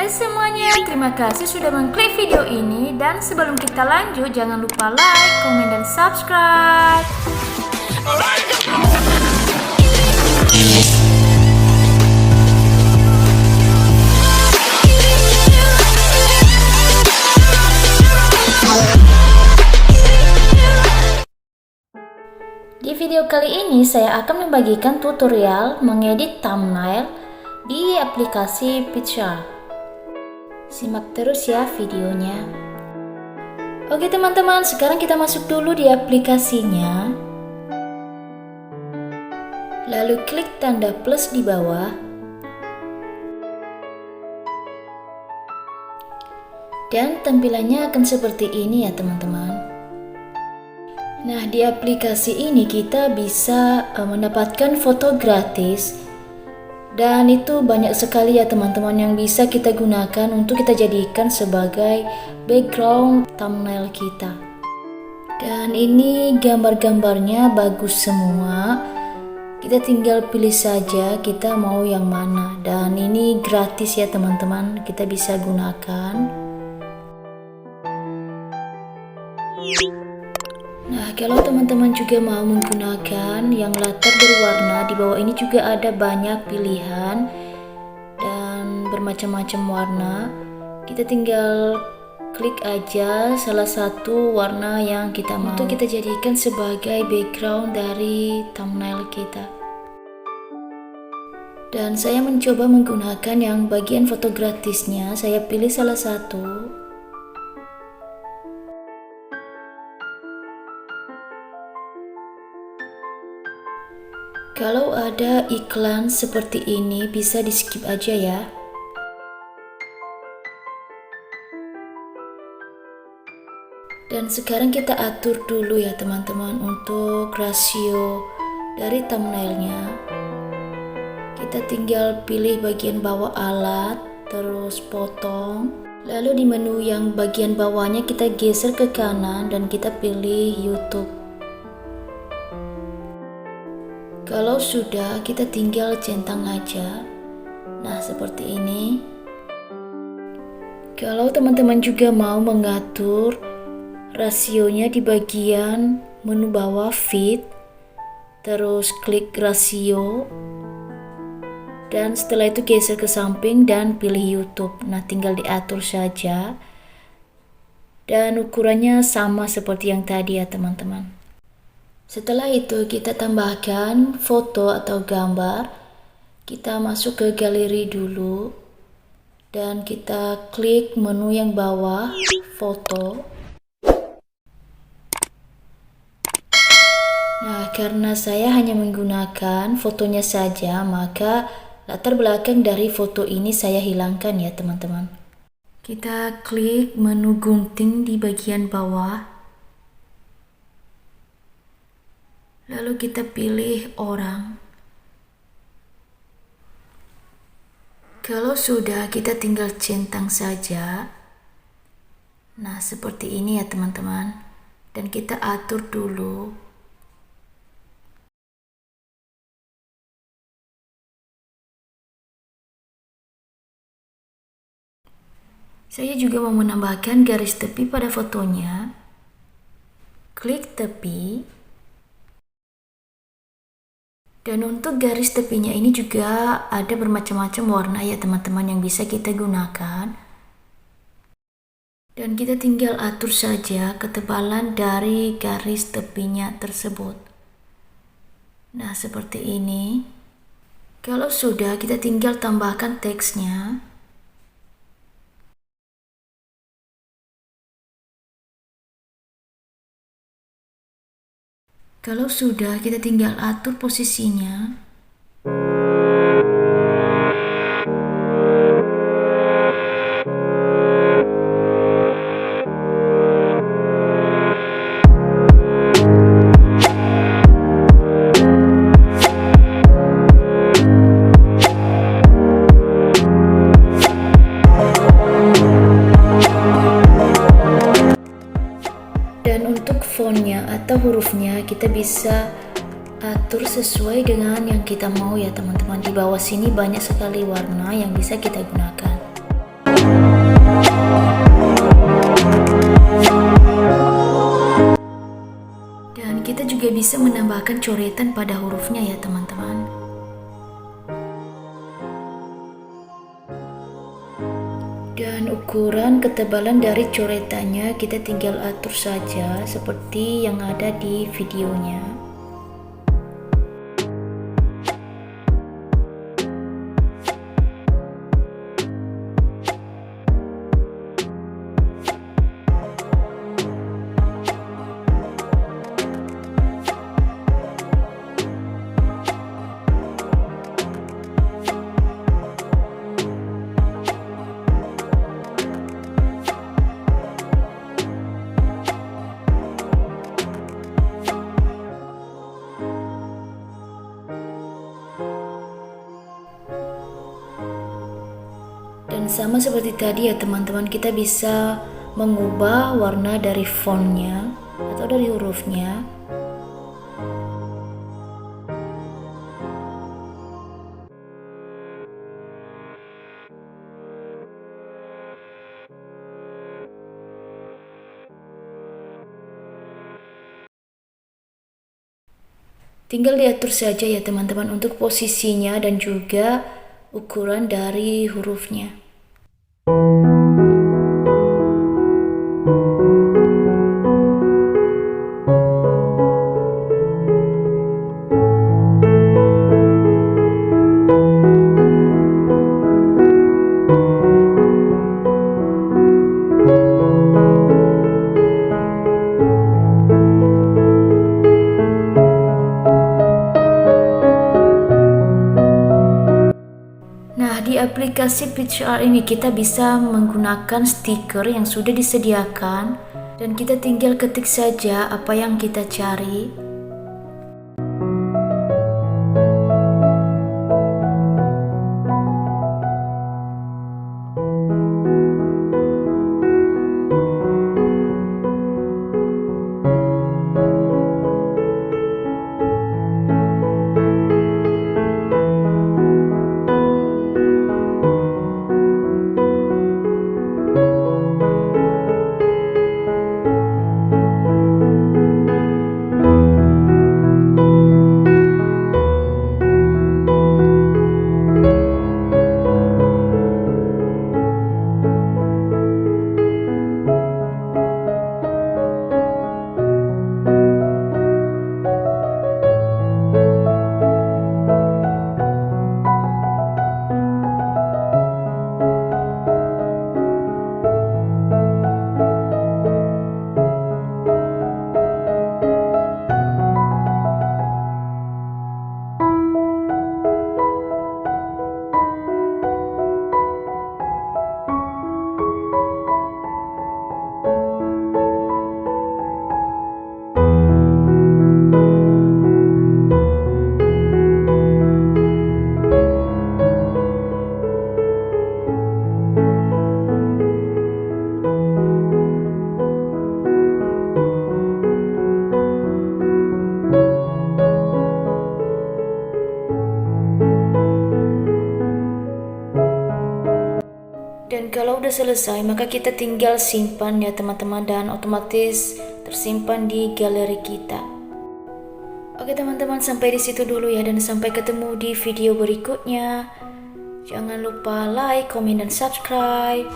Hai semuanya, terima kasih sudah mengklik video ini. Dan sebelum kita lanjut, jangan lupa like, komen, dan subscribe. Di video kali ini saya akan membagikan tutorial mengedit thumbnail di aplikasi Picture. Simak terus ya videonya. Oke teman-teman, sekarang kita masuk dulu di aplikasinya. Lalu klik tanda plus di bawah. Dan tampilannya akan seperti ini ya teman-teman. Nah, di aplikasi ini kita bisa mendapatkan foto gratis. Dan itu banyak sekali ya teman-teman yang bisa kita gunakan untuk kita jadikan sebagai background thumbnail kita. Dan ini gambar-gambarnya bagus semua. Kita tinggal pilih saja kita mau yang mana. Dan ini gratis ya teman-teman, kita bisa gunakan. Nah, kalau teman-teman juga mau menggunakan yang latar berwarna, di bawah ini juga ada banyak pilihan dan bermacam-macam warna. Kita tinggal klik aja salah satu warna yang kita mau untuk kita jadikan sebagai background dari thumbnail kita. Dan saya mencoba menggunakan yang bagian foto gratisnya. Saya pilih salah satu. Kalau ada iklan seperti ini bisa di skip aja ya. Dan sekarang kita atur dulu ya teman-teman untuk rasio dari thumbnailnya. Kita tinggal pilih bagian bawah alat, terus potong. Lalu di menu yang bagian bawahnya kita geser ke kanan dan kita pilih YouTube. Kalau sudah, kita tinggal centang aja. Nah, seperti ini. Kalau teman-teman juga mau mengatur rasionya di bagian menu bawah fit, terus klik rasio, dan setelah itu geser ke samping dan pilih YouTube. Nah, tinggal diatur saja. Dan ukurannya sama seperti yang tadi ya teman-teman. Setelah itu kita tambahkan foto atau gambar. Kita masuk ke galeri dulu dan kita klik menu yang bawah, foto. Nah, karena saya hanya menggunakan fotonya saja, maka latar belakang dari foto ini saya hilangkan ya teman-teman. Kita klik menu gunting di bagian bawah. Lalu kita pilih orang. Kalau sudah, kita tinggal centang saja. Nah, seperti ini ya teman-teman. Dan kita atur dulu. Saya juga mau menambahkan garis tepi pada fotonya. Klik tepi. Dan untuk garis tepinya ini juga ada bermacam-macam warna ya teman-teman yang bisa kita gunakan. Dan kita tinggal atur saja ketebalan dari garis tepinya tersebut. Nah, seperti ini. Kalau sudah, kita tinggal tambahkan teksnya. Kalau sudah, kita tinggal atur posisinya. Dan untuk fontnya atau hurufnya kita bisa atur sesuai dengan yang kita mau ya teman-teman. Di bawah sini banyak sekali warna yang bisa kita gunakan. bisa menambahkan coretan pada hurufnya ya teman-teman. Dan ukuran ketebalan dari coretannya kita tinggal atur saja seperti yang ada di videonya. Dan sama seperti tadi ya teman-teman, kita bisa mengubah warna dari fontnya atau dari hurufnya. Tinggal diatur saja ya teman-teman untuk posisinya dan juga ukuran dari hurufnya. Di aplikasi PictureArt ini kita bisa menggunakan stiker yang sudah disediakan dan kita tinggal ketik saja apa yang kita cari. Dan kalau udah selesai, maka kita tinggal simpan ya teman-teman, dan otomatis tersimpan di galeri kita. Oke teman-teman, sampai di situ dulu ya, dan sampai ketemu di video berikutnya. Jangan lupa like, comment, dan subscribe.